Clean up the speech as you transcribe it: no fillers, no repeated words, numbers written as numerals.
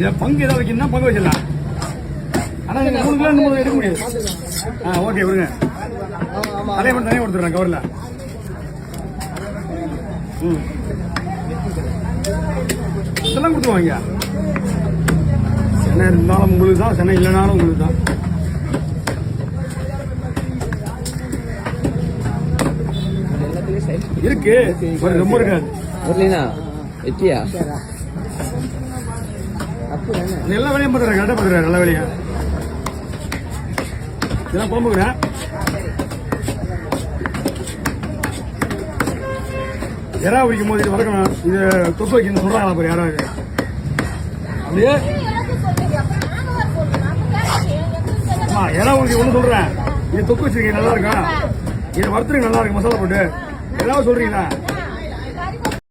இதை பங்கு ஏதாவது வைக்கணும்னா பங்கு வச்சிடலாம். ஆனால் நீங்கள் 3 கிலோ 3 எடுக்க முடியாது. ஓகே விடுங்க. அதே மட்டும் தனியாக கொடுத்துட்றேன் கவரில். இதெல்லாம் கொடுத்துருவாங்க. சென்னை இருந்தாலும் உங்களுக்கு தான், சென்னை இல்லைனாலும் உங்களுக்கு தான். இருக்கு ரொம்ப இருக்காது. எல்லா வேலையும் பார்த்துறேன், கரெக்டாக பார்த்துறேன். நல்ல வேலையா இதெல்லாம் குழம்புக்குறேன். எறா வைக்கும் போது இது வளர்க்கணும், இது தொப்பு வைக்கணும் சொல்றாங்களா பாரு யாராவது. அப்படியே எறா உங்களுக்கு ஒன்று சொல்றேன், இது தொப்பு வச்சிருக்கீங்க நல்லா இருக்கும், இதை வறுத்துருங்க நல்லா இருக்கு மசாலா போட்டு. ஏதாவது சொல்றீங்களா?